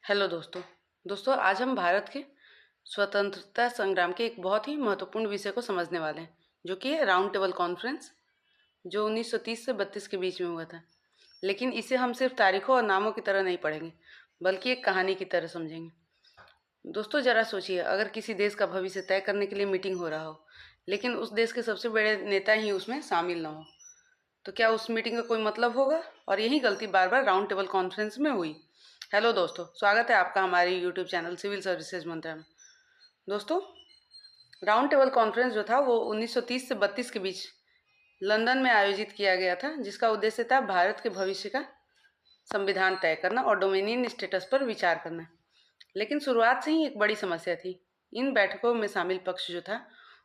Hello दोस्तों आज हम भारत के स्वतंत्रता संग्राम के एक बहुत ही महत्वपूर्ण विषय को समझने वाले हैं, जो कि है राउंड टेबल कॉन्फ्रेंस, जो 1930 से 32 के बीच में हुआ था। लेकिन इसे हम सिर्फ तारीखों और नामों की तरह नहीं पढ़ेंगे, बल्कि एक कहानी की तरह समझेंगे। दोस्तों जरा सोचिए, अगर किसी देश का भविष्य तय करने के लिए मीटिंग हो रहा हो, लेकिन उस देश के सबसे बड़े नेता ही उसमें शामिल ना हो, तो क्या उस मीटिंग का कोई मतलब होगा? और यही गलती बार बार राउंड टेबल कॉन्फ्रेंस में हुई। हेलो दोस्तों, स्वागत है आपका हमारे यूट्यूब चैनल सिविल सर्विसेज मंत्रा में। दोस्तों, राउंड टेबल कॉन्फ्रेंस जो था वो 1930 से 32 के बीच लंदन में आयोजित किया गया था, जिसका उद्देश्य था भारत के भविष्य का संविधान तय करना और डोमिनियन स्टेटस पर विचार करना। लेकिन शुरुआत से ही एक बड़ी समस्या थी। इन बैठकों में शामिल पक्ष जो था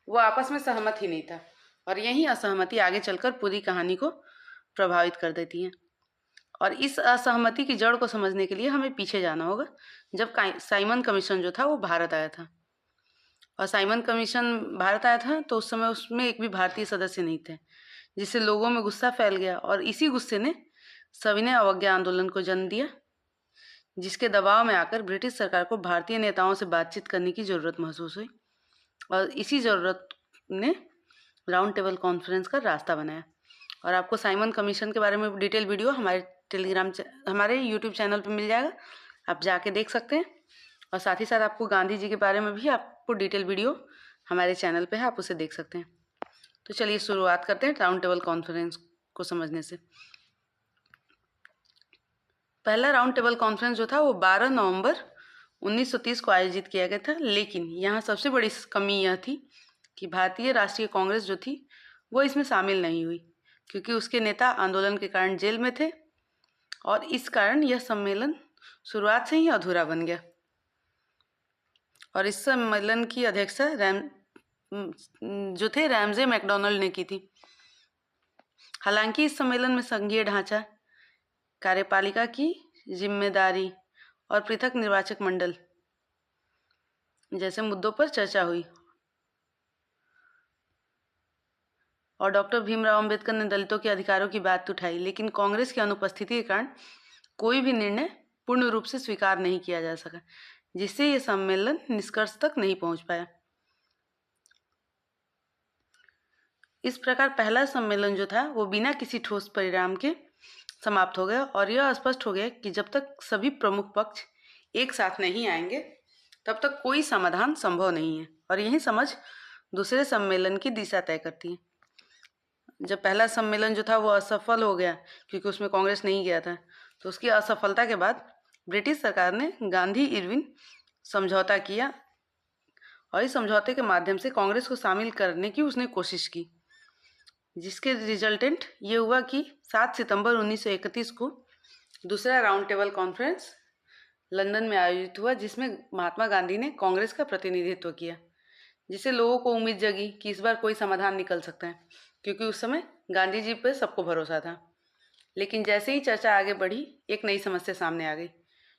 वो आपस में सहमत ही नहीं था, और यही असहमति आगे चलकर पूरी कहानी को प्रभावित कर देती है। और इस असहमति की जड़ को समझने के लिए हमें पीछे जाना होगा, जब साइमन कमीशन जो था वो भारत आया था। और साइमन कमीशन भारत आया था तो उस समय उसमें एक भी भारतीय सदस्य नहीं थे, जिससे लोगों में गुस्सा फैल गया, और इसी गुस्से ने सविनय अवज्ञा आंदोलन को जन्म दिया, जिसके दबाव में आकर ब्रिटिश सरकार को भारतीय नेताओं से बातचीत करने की ज़रूरत महसूस हुई, और इसी ज़रूरत ने राउंड टेबल कॉन्फ्रेंस का रास्ता बनाया। और आपको साइमन कमीशन के बारे में डिटेल वीडियो हमारे यूट्यूब चैनल पर मिल जाएगा, आप जाके देख सकते हैं। और साथ ही साथ आपको गांधी जी के बारे में भी आपको डिटेल वीडियो हमारे चैनल पे है, आप उसे देख सकते हैं। तो चलिए शुरुआत करते हैं राउंड टेबल कॉन्फ्रेंस को समझने से। पहला राउंड टेबल कॉन्फ्रेंस जो था वो 12 नवंबर 1930 को आयोजित किया गया था। लेकिन यहाँ सबसे बड़ी कमी यह थी कि भारतीय राष्ट्रीय कांग्रेस जो थी वो इसमें शामिल नहीं हुई, क्योंकि उसके नेता आंदोलन के कारण जेल में थे, और इस कारण यह सम्मेलन शुरुआत से ही अधूरा बन गया। और इस सम्मेलन की अध्यक्षता रैमजे मैकडॉनल्ड ने की थी। हालांकि इस सम्मेलन में संघीय ढांचा, कार्यपालिका की जिम्मेदारी और पृथक निर्वाचक मंडल जैसे मुद्दों पर चर्चा हुई, और डॉक्टर भीमराव अंबेडकर ने दलितों के अधिकारों की बात उठाई। लेकिन कांग्रेस की अनुपस्थिति के कारण कोई भी निर्णय पूर्ण रूप से स्वीकार नहीं किया जा सका, जिससे यह सम्मेलन निष्कर्ष तक नहीं पहुंच पाया। इस प्रकार पहला सम्मेलन जो था वो बिना किसी ठोस परिणाम के समाप्त हो गया, और यह स्पष्ट हो गया कि जब तक सभी प्रमुख पक्ष एक साथ नहीं आएंगे तब तक कोई समाधान संभव नहीं है। और यही समझ दूसरे सम्मेलन की दिशा तय करती है। जब पहला सम्मेलन जो था वो असफल हो गया, क्योंकि उसमें कांग्रेस नहीं गया था, तो उसकी असफलता के बाद ब्रिटिश सरकार ने गांधी इरविन समझौता किया, और इस समझौते के माध्यम से कांग्रेस को शामिल करने की उसने कोशिश की, जिसके रिजल्टेंट ये हुआ कि 7 सितंबर 1931 को दूसरा राउंड टेबल कॉन्फ्रेंस लंदन में आयोजित हुआ, जिसमें महात्मा गांधी ने कांग्रेस का प्रतिनिधित्व किया, जिससे लोगों को उम्मीद जगी कि इस बार कोई समाधान निकल सकता है, क्योंकि उस समय गांधी जी पर सबको भरोसा था। लेकिन जैसे ही चर्चा आगे बढ़ी, एक नई समस्या सामने आ गई,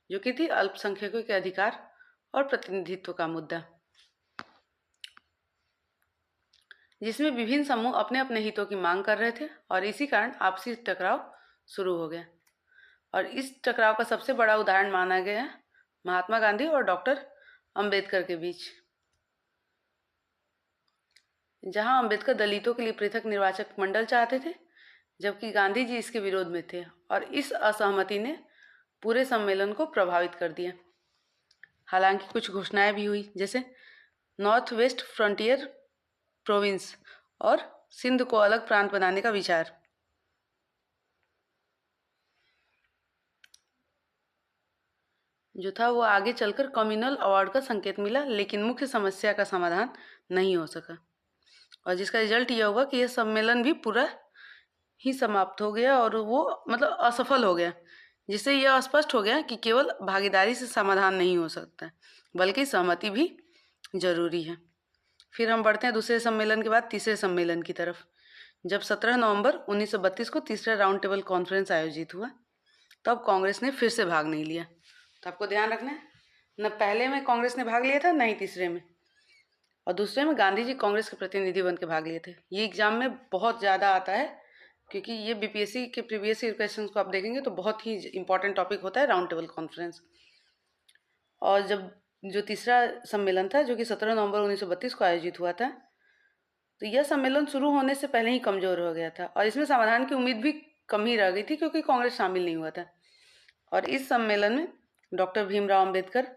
जो कि थी अल्पसंख्यकों के अधिकार और प्रतिनिधित्व का मुद्दा, जिसमें विभिन्न समूह अपने अपने हितों की मांग कर रहे थे, और इसी कारण आपसी टकराव शुरू हो गया। और इस टकराव का सबसे बड़ा उदाहरण माना गया महात्मा गांधी और डॉक्टर अंबेडकर के बीच, जहां अंबेडकर दलितों के लिए पृथक निर्वाचक मंडल चाहते थे, जबकि गांधी जी इसके विरोध में थे। और इस असहमति ने पूरे सम्मेलन को प्रभावित कर दिया। हालांकि कुछ घोषणाएं भी हुई, जैसे नॉर्थ वेस्ट फ्रंटियर प्रोविंस और सिंध को अलग प्रांत बनाने का विचार। जो था वो आगे चलकर कम्युनल अवार्ड का संकेत मिला, लेकिन मुख्य समस्या का समाधान नहीं हो सका, और जिसका रिजल्ट यह हुआ कि यह सम्मेलन भी पूरा ही समाप्त हो गया, और वो असफल हो गया, जिससे यह स्पष्ट हो गया कि केवल भागीदारी से समाधान नहीं हो सकता, बल्कि सहमति भी जरूरी है। फिर हम बढ़ते हैं दूसरे सम्मेलन के बाद तीसरे सम्मेलन की तरफ। जब 17 नवंबर 1932 को तीसरा राउंड टेबल कॉन्फ्रेंस आयोजित हुआ, तब कांग्रेस ने फिर से भाग नहीं लिया। तो आपको ध्यान रखना है, न पहले में कांग्रेस ने भाग लिया था, न ही तीसरे में। और दूसरे में गांधी जी कांग्रेस के प्रतिनिधि बन के भाग लिए थे। ये एग्जाम में बहुत ज़्यादा आता है, क्योंकि ये बीपीएससी के प्रीवियस ईयर क्वेश्चन को आप देखेंगे तो बहुत ही इंपॉर्टेंट टॉपिक होता है राउंड टेबल कॉन्फ्रेंस। और जब जो तीसरा सम्मेलन था, जो कि 17 नवंबर 1932 को आयोजित हुआ था, तो यह सम्मेलन शुरू होने से पहले ही कमजोर हो गया था और इसमें समाधान की उम्मीद भी कम ही रह गई थी, क्योंकि कांग्रेस शामिल नहीं हुआ था। और इस सम्मेलन में डॉक्टर भीमराव अंबेडकर,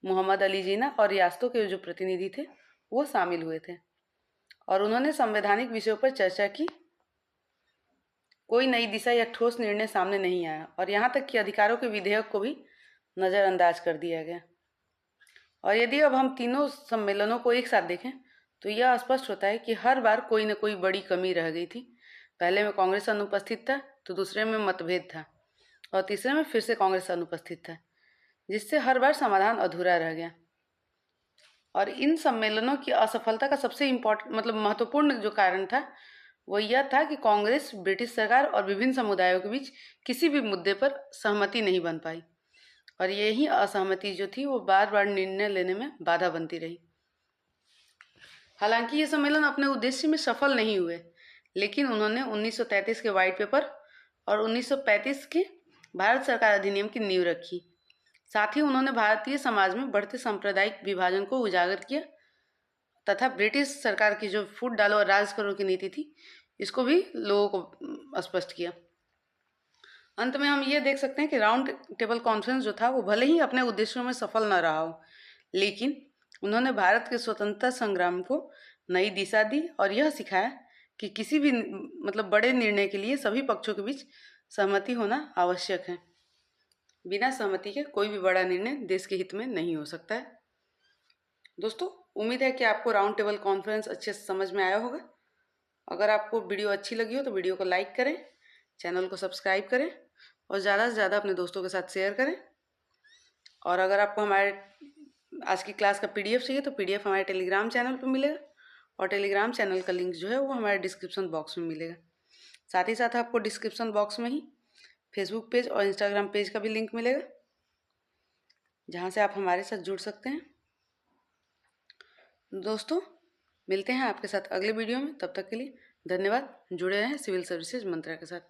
मोहम्मद अली जिन्ना और रियासतों के जो प्रतिनिधि थे वो शामिल हुए थे और उन्होंने संवैधानिक विषयों पर चर्चा की। कोई नई दिशा या ठोस निर्णय सामने नहीं आया और यहाँ तक कि अधिकारों के विधेयक को भी नज़रअंदाज कर दिया गया। और यदि अब हम तीनों सम्मेलनों को एक साथ देखें तो यह स्पष्ट होता है कि हर बार कोई न कोई बड़ी कमी रह गई थी। पहले में कांग्रेस अनुपस्थित था, तो दूसरे में मतभेद था और तीसरे में फिर से कांग्रेस अनुपस्थित था, जिससे हर बार समाधान अधूरा रह गया। और इन सम्मेलनों की असफलता का सबसे महत्वपूर्ण जो कारण था वो यह था कि कांग्रेस ब्रिटिश सरकार और विभिन्न समुदायों के बीच किसी भी मुद्दे पर सहमति नहीं बन पाई और यही असहमति जो थी वो बार बार निर्णय लेने में बाधा बनती रही। हालांकि ये सम्मेलन अपने उद्देश्य में सफल नहीं हुए, लेकिन उन्होंने 1933 के व्हाइट पेपर और 1935 के भारत सरकार अधिनियम की नींव रखी। साथ ही उन्होंने भारतीय समाज में बढ़ते सांप्रदायिक विभाजन को उजागर किया तथा ब्रिटिश सरकार की जो फूट डालो और राज करो की नीति थी इसको भी लोगों को स्पष्ट किया। अंत में हम ये देख सकते हैं कि राउंड टेबल कॉन्फ्रेंस जो था वो भले ही अपने उद्देश्यों में सफल न रहा हो, लेकिन उन्होंने भारत के स्वतंत्रता संग्राम को नई दिशा दी और यह सिखाया कि किसी भी बड़े निर्णय के लिए सभी पक्षों के बीच सहमति होना आवश्यक है। बिना सहमति के कोई भी बड़ा निर्णय देश के हित में नहीं हो सकता है। दोस्तों, उम्मीद है कि आपको राउंड टेबल कॉन्फ्रेंस अच्छे से समझ में आया होगा। अगर आपको वीडियो अच्छी लगी हो तो वीडियो को लाइक करें, चैनल को सब्सक्राइब करें और ज़्यादा से ज़्यादा अपने दोस्तों के साथ शेयर करें। और अगर आपको हमारे आज की क्लास का PDF चाहिए तो PDF हमारे टेलीग्राम चैनल पर मिलेगा और टेलीग्राम चैनल का लिंक जो है वो हमारे डिस्क्रिप्शन बॉक्स में मिलेगा। साथ ही साथ आपको डिस्क्रिप्शन बॉक्स में ही फेसबुक पेज और इंस्टाग्राम पेज का भी लिंक मिलेगा, जहाँ से आप हमारे साथ जुड़ सकते हैं। दोस्तों, मिलते हैं आपके साथ अगले वीडियो में। तब तक के लिए धन्यवाद। जुड़े रहें सिविल सर्विसेज मंत्रा के साथ।